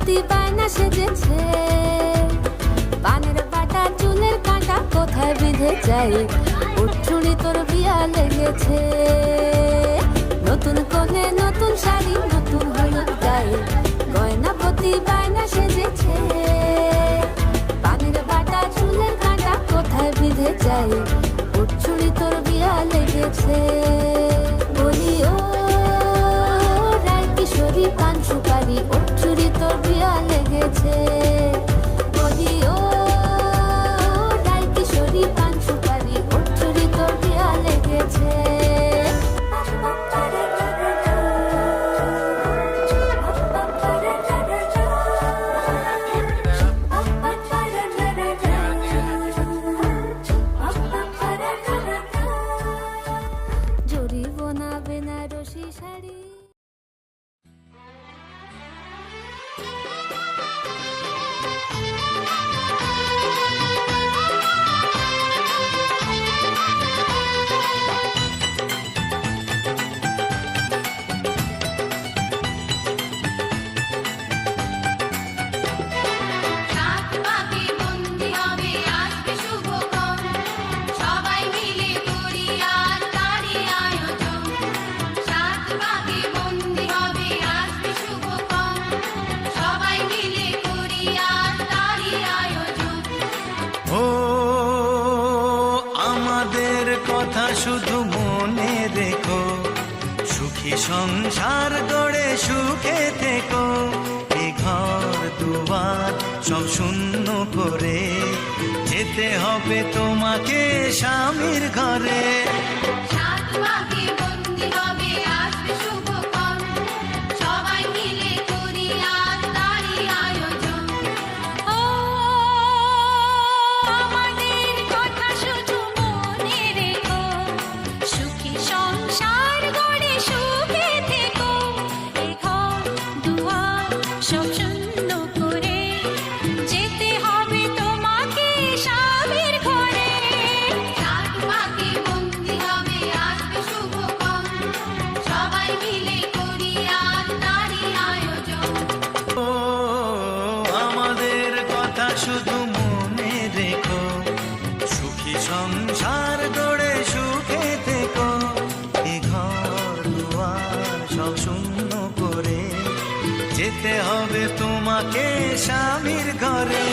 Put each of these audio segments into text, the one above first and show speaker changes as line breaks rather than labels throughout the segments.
প্রতি বায়না সেজেছে, পানের বাটা চুলের কাঁটা কোথায় বিঁধে যায়, উঠুনি তোর বিয়া লেগেছে। নতুন কোণে নতুন শাড়ি নতুন হলুদ গায়ে, গয়না প্রতি বায়না সেজেছে, পানের বাটা চুলের কাঁটা কোথায় বিঁধে যায়, উঠুনি তোর বিয়া লেগেছে। বলি ও রায় কিশোরী পান সুপারি, উঠুনি তোর বিয়া লেগেছে। বলি ও রায় কিশোরী পান সুপারি, উঠুনি তোর বিয়া লেগেছে। জরিবনা বেনারসি শাড়ি।
শুধু মনে রেখো, সুখী সংসার গড়ে সুখে থেকো। এ ঘর দুয়ার সব শূন্য করে যেতে হবে তোমাকে স্বামীর ঘরে। শুধু মনে রেখো, সুখী সংসার গড়ে সুখে থেকো। এ ঘর দুয়ার সব শূন্য করে যেতে হবে তোমাকে স্বামীর ঘরে।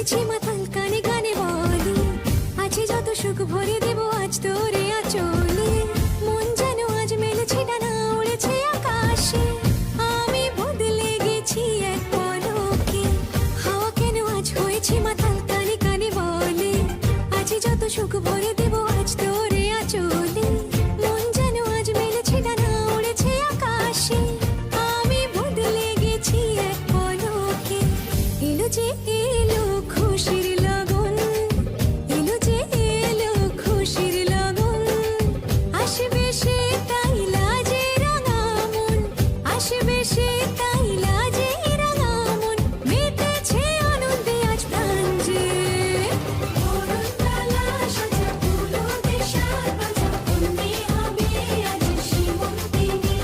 হয়েছি মাতাল কানে কানে বলি আছে যত সুখ ভরে দেব আজ তোরে আচলে মন যেন আজ মেলেছে ডানা উড়েছে আকাশে আমি বদলে গেছি এক পলকে হাওয়া কেন আজ হয়েছে মাতাল কানে কানে বলে আছে যত সুখ ভরে দেব আজ তোরে আচলে মন যেন আজ মেলেছে ডানা উড়েছে আকাশে আমি বদলে গেছি এক পলকে এলো যে এলো খুশির লগন এলো যে এলো খুশির লগন আসবে সে তাই লাজে রাঙা মন আসবে সে তাই লাজে রাঙা মন মেতেছে আনন্দে আজ প্রাণ যে বরণডালা সাজা ফুলো দেশার বাজা বন্দি হবে আজ সীমন্তিনী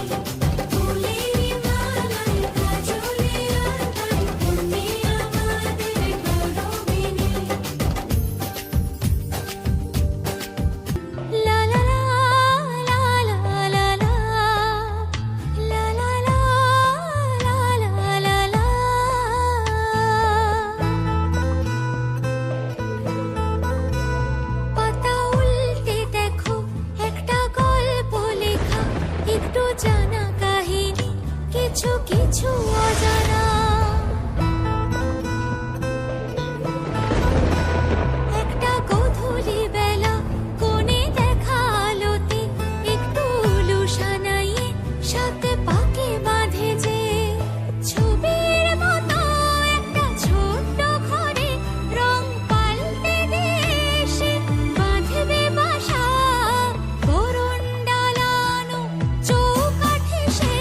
ফুলেরই মালায় কাজলে আর তাই বন্দি আমাদের গৌরবিনী লা লা লা লা লা লা লা লা লা লা লা লা পাতা উল্টে দেখো একটা গল্প লেখা একটু জানা কাহিনী কিছু কিছু অজানা একটা গধূলি বেলা কোণে দেখা আলোতে একটু লুসানাইয়ে সাথে পাকে বাঁধে যে ছবির মতো একটা ছোট্ট ঘরে রং পাল্টে দিয়ে এসে বাঁধবে বাসা বরণ ডালানো চৌকাঠে সে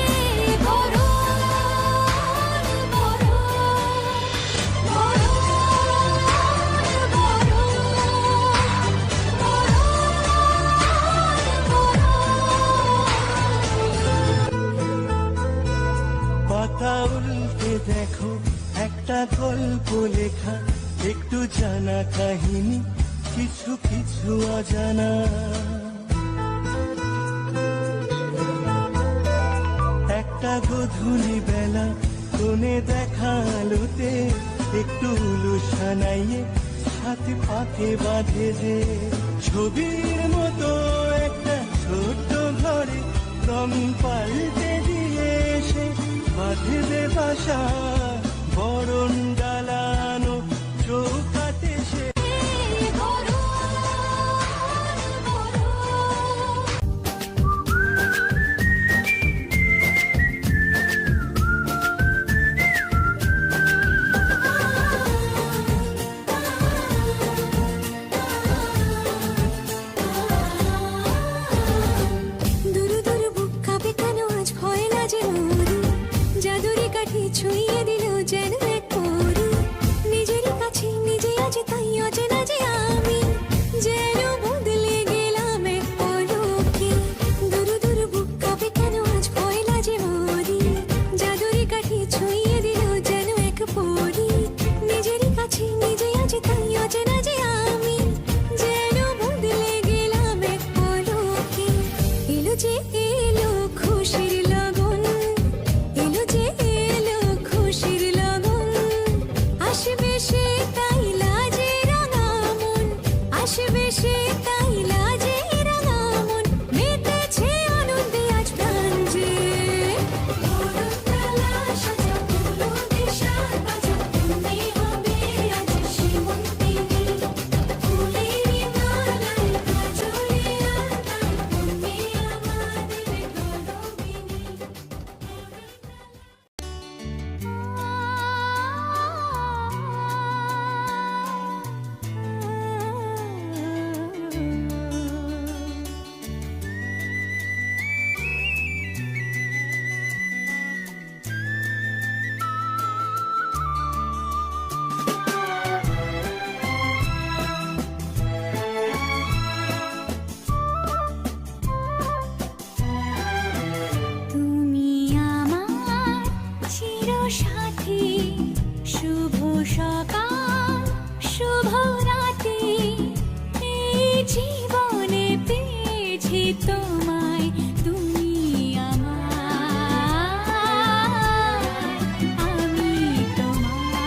বরণ বরণ
পাতা উল্টে দেখো একটা গল্প লেখা একটু জানা কাহিনী কিছু কিছু অজানা একটা গধূলি বেলা কোণে দেখা আলোতে একটু লুসানাইয়ে সাথে পাকে বাঁধে যে ছবির মতো একটা ছোট্ট ঘরে রং পাল্টে দিয়ে এসে বাঁধবে বাসা বরণ ডালানো চৌকাতে সে
দুরু দুরু বুক কাঁপে কেন আজ ভয় লাজে মরি জাদুরি কাঠি ছুঁয়ে দিল যেন এক পরি নিজেরই কাছে নিজে আজ তাই অচেনা যে আমি যেন বদলে গেলাম এক পলকে দুরু দুরু বুক কাঁপে কেন আজ ভয় লাজে মরি জাদুরি কাঠি ছুঁয়ে দিল যেন এক পরি নিজেরই কাছে নিজে আজ তাই অচেনা যে আমি যেন বদলে গেলাম এক পলকে এলো যে এলো খুশির লগন এলো যে এলো খুশির লগন আসবে সে তাই লাজে রাঙা মন আসবে সে তাই লাজে রাঙা মন মেতেছে আনন্দে আজ প্রাণ যে বরণডালা সাজা ফুলো দেশার বাজা বন্দি হবে আজ সীমন্তিনী ফুলেরই মালায় কাজলে আর তাই বন্দি আমাদের গৌরবিনী তুমি আমার চিরসাথী শুভ সকাল শুভ রাতি এই জীবনে পেয়েছি তোমায় তুমি আমার আমি তোমার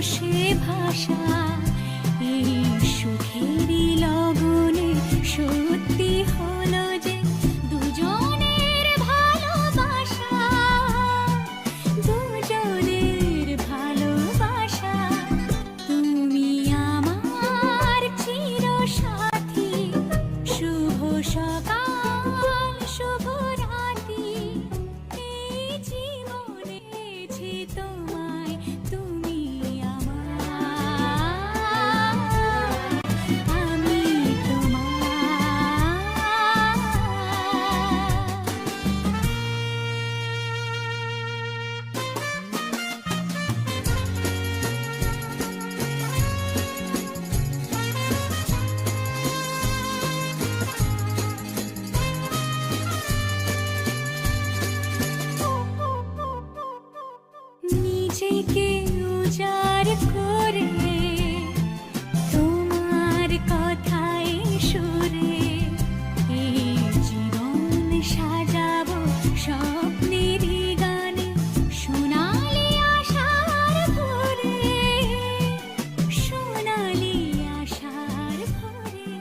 সে ভাষা এই সুখেরই লগনে সত্যি হলো যে দুজনের ভালোবাসা, দুজনের ভালোবাসা। তুমি আমার চিরসাথী, শুভ সকাল শুভ রাতি, এই জীবনে যে তোমায় তুমি আমার, আমি নিজেকে উজাড় করে তোমার কথায় সুরে এই জীবন সাজাবো স্বপ্নেরই গানে, সোনালি আশার ভোরে, সোনালি আশার ভোরে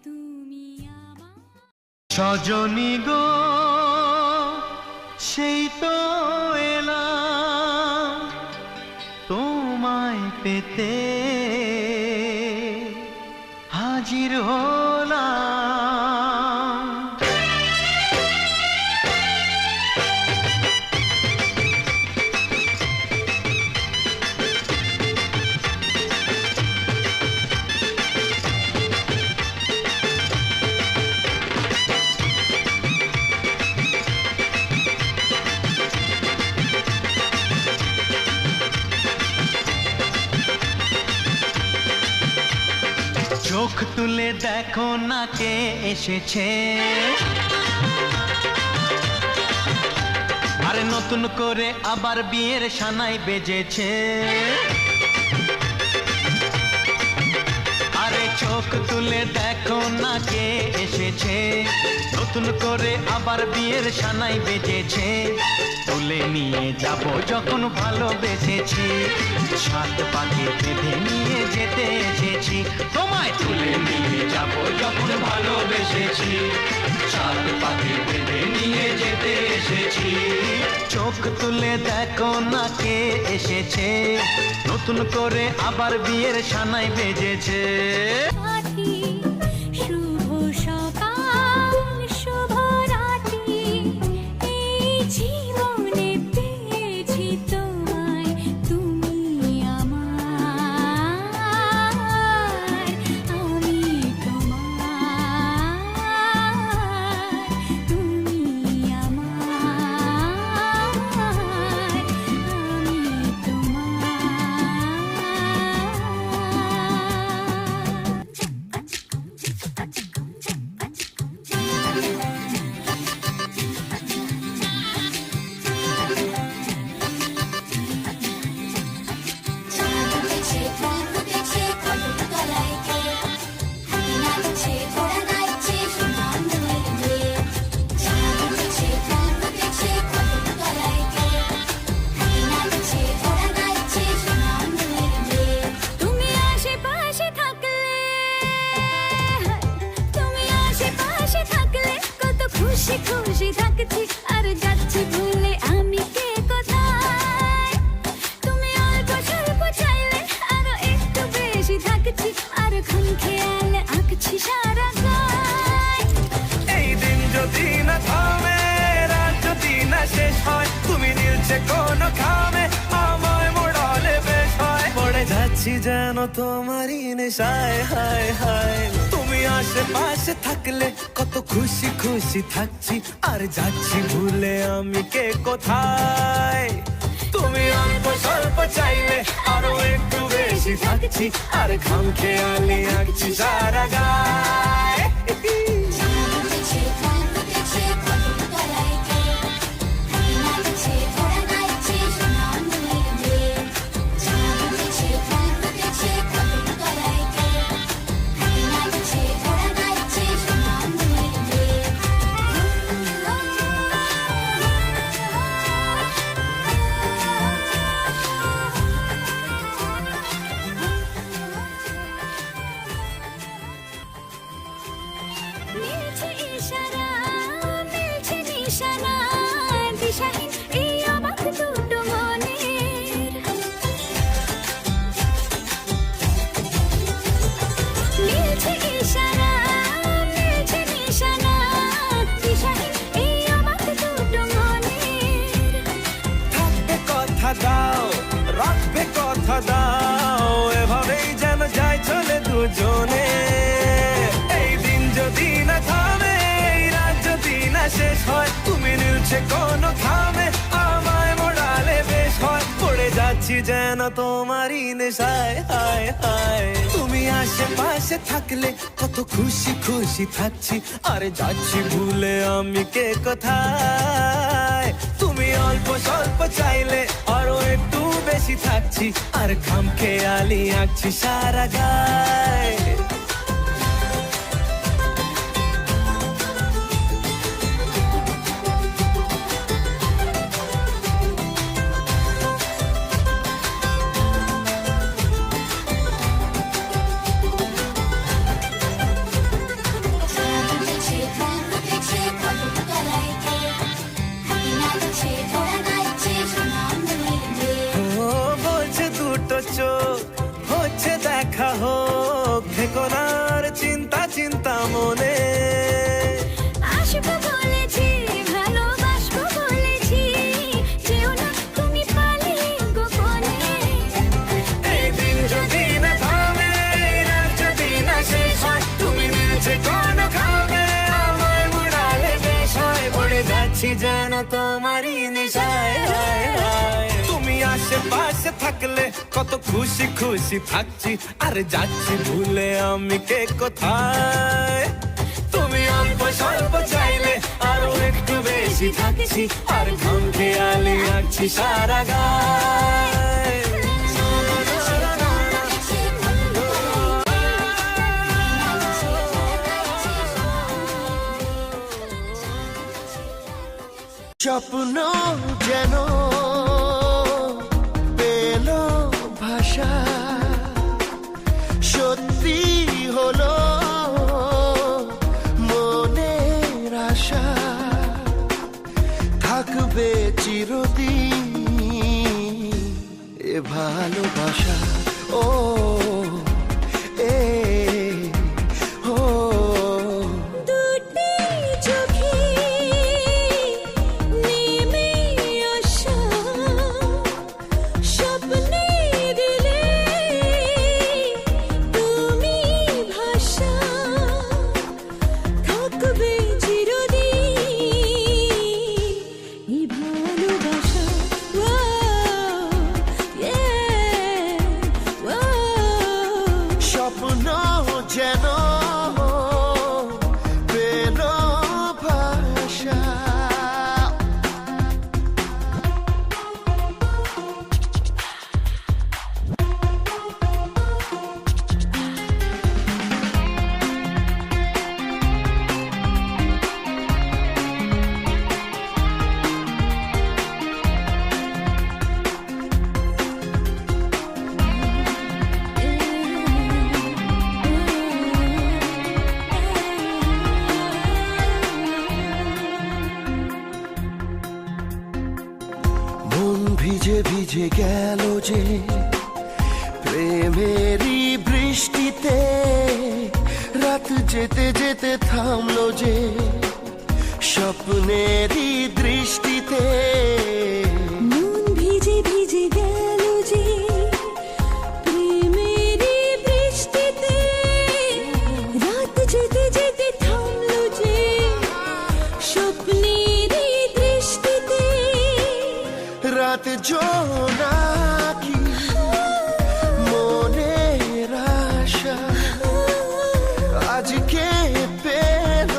তুমি আমার।
সজনী গো সেই তো এলাম তোমায় পেতে, হাজির হলাম। চোখ তুলে দেখো না কে এসেছে, আরে নতুন করে আবার বিয়ের সানাই বেজেছে। আরে চোখ তুলে দেখো না কে এসেছে, নতুন করে আবার বিয়ের সানাই বেজেছে। তুলে নিয়ে যাব যখন ভালোবেসেছি, সাত পাকে বেঁধে নিয়ে যেতে এসেছি। তোমায় তুলে নিয়ে যাব যখন ভালোবেসেছি, সাত পাকে বেঁধে নিয়ে যেতে এসেছি। চোখ তুলে দেখো না কে এসেছে, নতুন করে আবার বিয়ের সানাই বেজেছে।
সাথী, শুভ সকাল শুভ রাতি, এই জীবনে পেয়েছি তোমায় তুমি আমার, আমি তোমার, তুমি আমার, আমি তুমি আশেপাশে থাকলে, তুমি আশেপাশে থাকলে কত খুশি খুশি থাকছি, আর যাচ্ছি ভুলে আমি কে কোথায়। তুমি অল্প স্বল্প চাইলে আরো একটু বেশি থাকছি, আর ক্ষণ খেয়ালে আঁকছি সারা গায়।
এই দিন যদি না থামে, রাত যদি না শেষ হয়, তুমি নীলছে কোন খামে, আমায় মোড়ালে বেশ হয়। পড়ে যাচ্ছি যেন তোমারই নেশায়, হায় হায়। তুমি আশেপাশে থাকলে কত খুশি খুশি থাকছি, আর যাচ্ছি ভুলে আমি কে কোথায়। তুমি অল্প স্বল্প চাইলে আরো একটু বেশি থাকছি, আর খাম খেয়ালে আঁকছি সারা গায়। কথা দাও, এভাবেই যেন যায় চলে দুজনে। এই দিন যদি না থামে, এই রাত যদি না শেষ হয়, তুমি নিলছে কোন খামে, আমায় মোড়ালে বেশ হয়। পড়ে যাচ্ছি যেন তোমারই নেশায়, হায় হায়। তুমি আশেপাশে থাকলে কত খুশি খুশি থাকছি, আরে যাচ্ছি ভুলে আমি কে কোথায়। তুমি অল্প স্বল্প চাইলে আরো একটু বেশি থাকছি, আর খামখেয়ালি আঁকছি সারা গায়। ও বলছে দুটো চোখ, হচ্ছে দেখা হোক, থেকো না আর চিন্তা চিন্তা মনে।
আসবো বলেছি, ভালোবাসবো বলেছি, যেও না তুমি পালিয়ে গোপনে।
এই দিন যদি না থামে, এই রাত যদি না শেষ হয়, তুমি নিলছে কোন খামে, আমায় মুড়ালে বেশ হয়। পড়ে যাচ্ছি যেন তোমারই নেশায়, হায় হায়। তুমি আশেপাশে থাকলে কত খুশি খুশি থাকছি, আর যাচ্ছি ভুলে আমি কে কোথায়। তুমি অল্প স্বল্প চাইলে আরো একটু বেশি থাকছি, আর খামখেয়ালি আঁকছি সারা গায়।
স্বপ্ন যেন পেল ভাষা, সত্যি হলো মনের আশা, থাকবে চিরদিন এ ভালোবাসা। ও এ ও
দুটি চোখে নেমে আসা, স্বপ্নে দিলে তুমি ভাষা, থাকবে চিরদিন এই ভালোবাসা। ও ও
স্বপ্ন যেন পেল ভাষা। মন ভিজে ভিজে গেল যে প্রেমেরই বৃষ্টিতে, রাত যেতে যেতে থামলো যে স্বপ্নেরই দৃষ্টিতে।
মন ভিজে ভিজে গেল যে প্রেমেরই বৃষ্টিতে, রাত যেতে যেতে থামলো যে স্বপ্নেরই দৃষ্টিতে।
রাত জোনাকি মনের আশা, আজকে পেল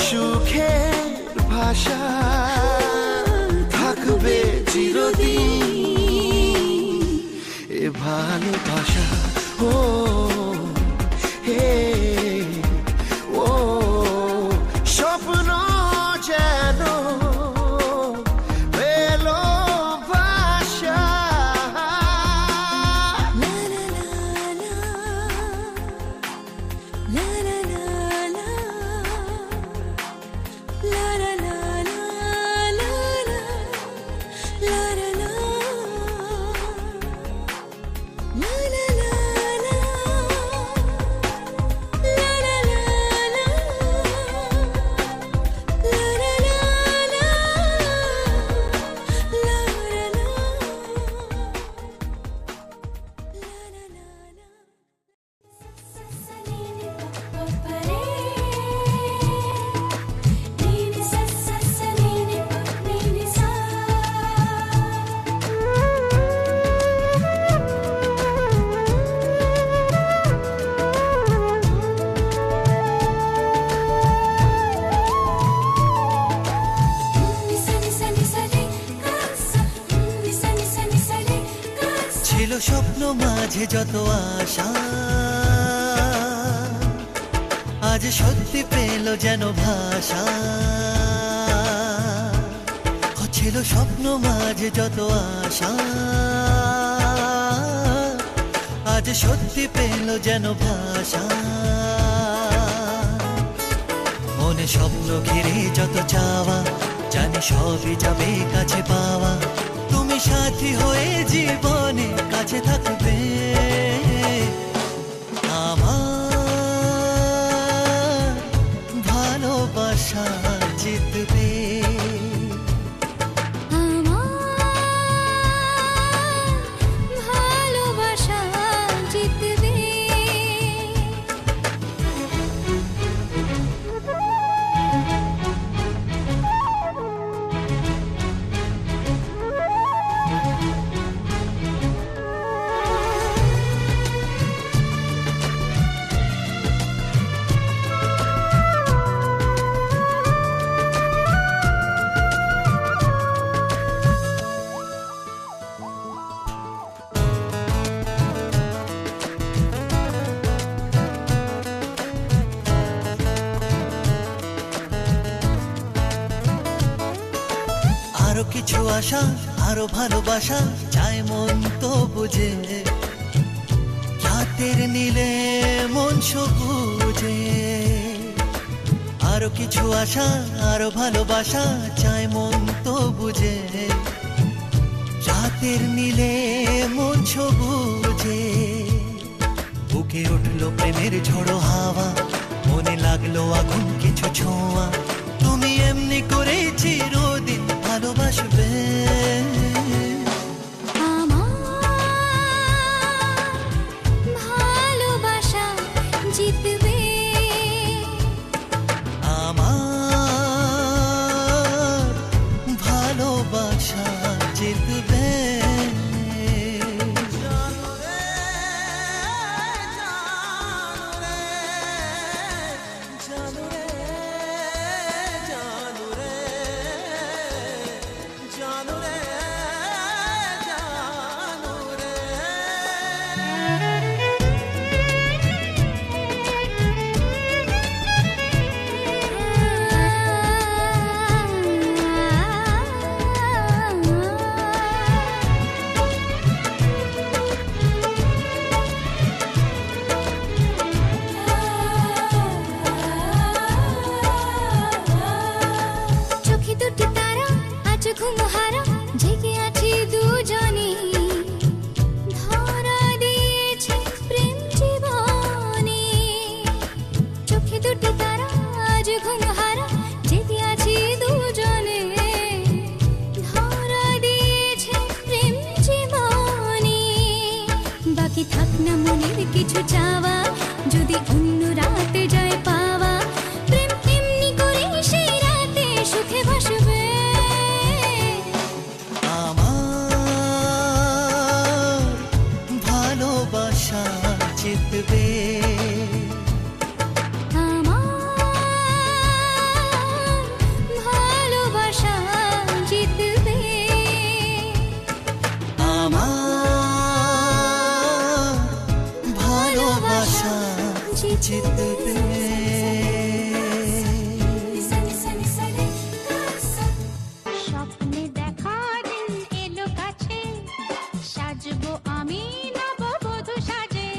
সুখের ভাষা, থাকবে চিরদিন এ ভালোবাসা। ও হে ও স্বপ্ন যেন পেল ভাষা।
La la la la, la la la la, la la la la, la la la la, la la la la.
হচ্ছিল স্বপ্ন মাঝে যত আশা, আজ সত্যি পেল যেন ভাষা। হচ্ছিল স্বপ্ন মাঝে যত আশা, আজ সত্যি পেল যেন ভাষা। মনে স্বপ্ন ঘিরে যত চাওয়া, জানি সবই যাবে কাছে পাওয়া। তুমি সাথী হয়ে জীবনে কাছে থাকবে, আমার ভালোবাসা জিতবে।
ভালোবাসা জিতবে।
আরো কিছু আশা, আরো ভালোবাসা চাই মন তো বুঝে। রাতের নীলে মন সবুজে। আরো কিছু আশা, আরো ভালোবাসা চাই মন তো বুঝে। রাতের নীলে মন সবুজে। বুকে উঠলো প্রেমের ঝড়ো হাওয়া, মনে লাগলো আগুন কিছু ছোঁয়া। তুমি এমনি করে চিরদিন ভালোবাসবে,
আমার ভালোবাসা জিতবে।
আমার ভালোবাসা জিতবে।
চোখে দুটি তারা আজ ঘুমহারা, জেগে আছি দুজনে। ধরা দিয়েছে প্রেম জীবনে। চোখে দুটি তারা আজ ঘুমহারা, জেগে আছি দুজনে। ধরা দিয়েছে প্রেম জীবনে। বাকি থাক না মনের কিছু চাওয়া, যদি অন্য রাতে যায় পাওয়া। প্রেম এমনি করে সেই রাতে সুখে ভাসবে।
আমার ভালোবাসা জিতবে।
আমার ভালোবাসা জিতবে।
আমার ভালোবাসা জিতবে।
স্বপ্নে দেখা দিন এলো কাছে, সাজবো আমি নববধূ সাজে।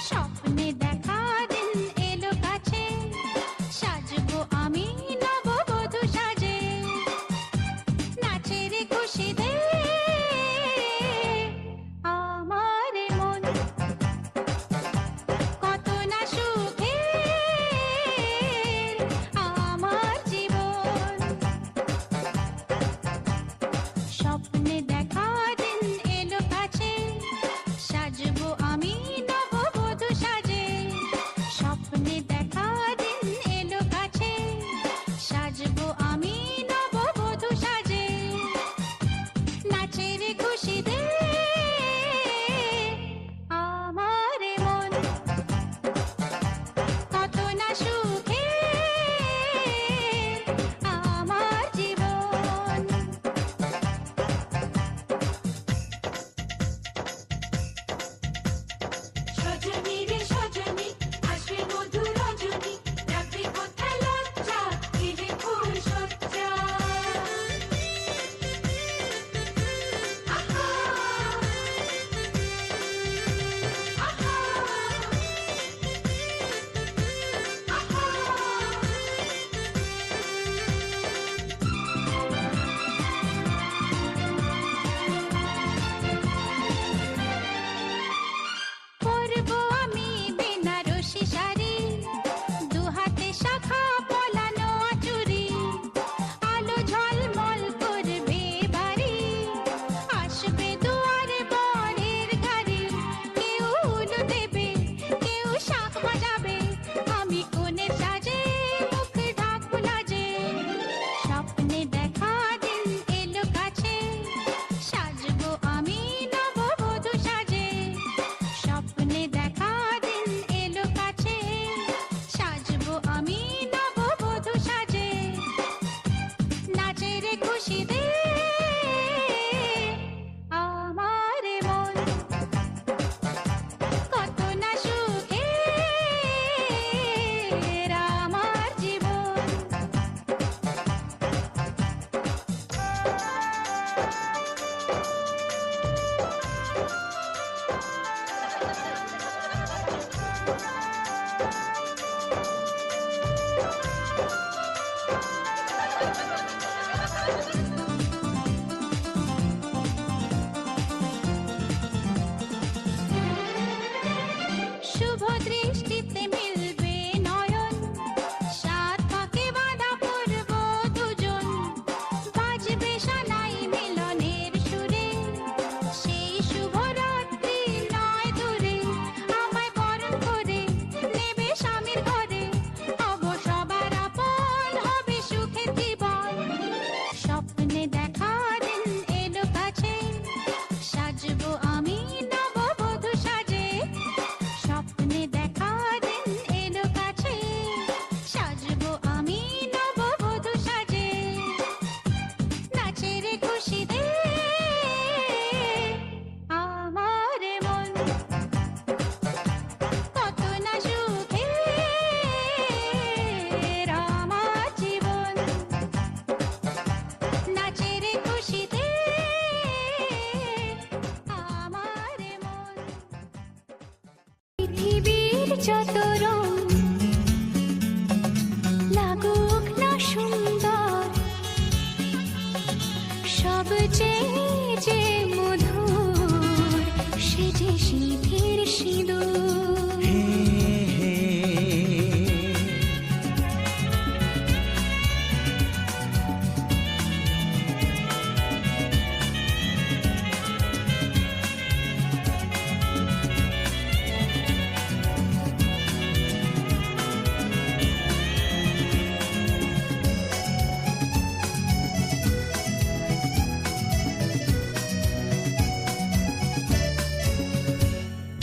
স্বপ্নে দেখা দিন এলো কাছে, সাজবো আমি নববধূ সাজে। নাচের খুশিতে আমার মন কত না সুখে যত রং লাগুক না সুন্দর, সবচেয়ে যে মধুর সে যে সিঁথির সিঁদুর।
হে হে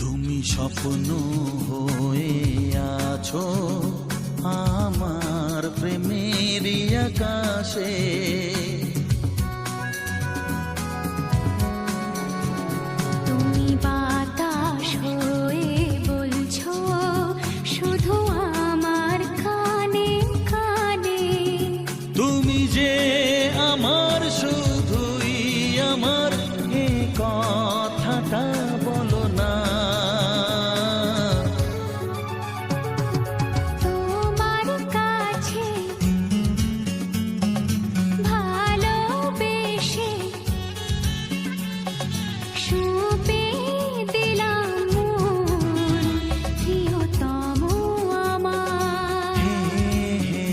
তুমি স্বপ্ন হয়ে আছো আমার প্রেমের আকাশে,
তুমি বাতাস হয়ে বলছো শুধু আমার কানে কানে।
তুমি যে আমার শুধুই আমার, এ কথাটা বলো না।
তোমার কাছে ভালোবেসে সঁপে দিলাম মন, প্রিয়তম আমার।
হে হে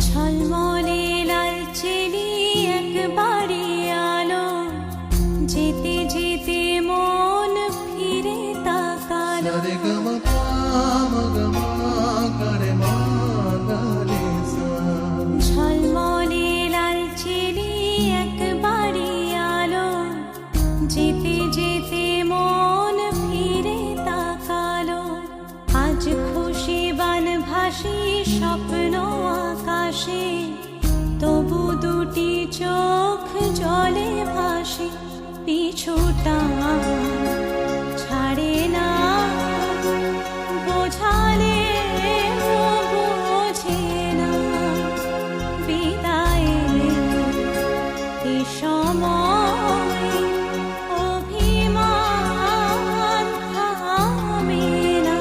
ঝলমলে লালচেলি একবারে আলো, যেতে যেতে মন ফিরে তাকালো। ঝলমলে লালচেলি একবারে আলো, যেতে যেতে মন ফিরে তাকালো। আজ খুশি বানভাসি স্বপ্ন আকাশে, তবু দুটি চোখ জলে ভাসে। পিছুটা ছাড়ে না, বোঝালে বোঝে না। বিদায়ের এ সময় অভিমান থামে না।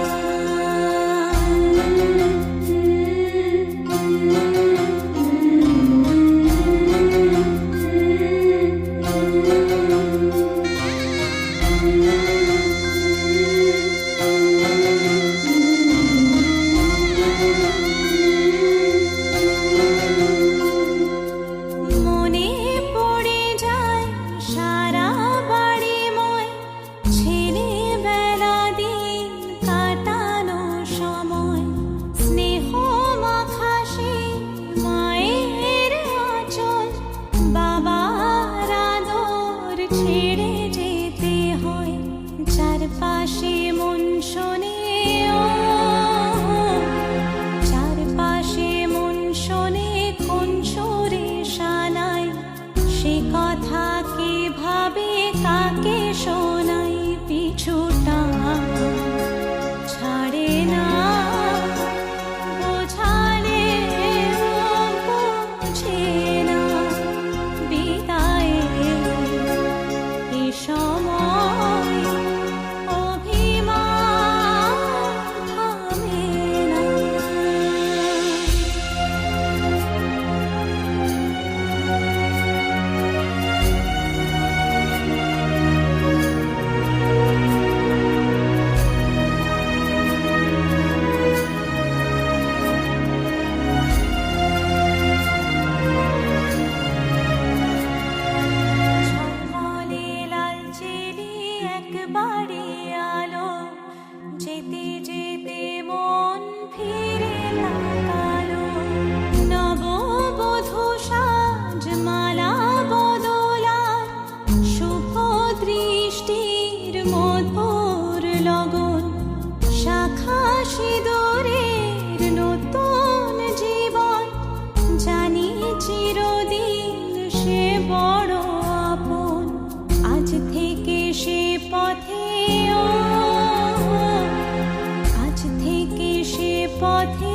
পথে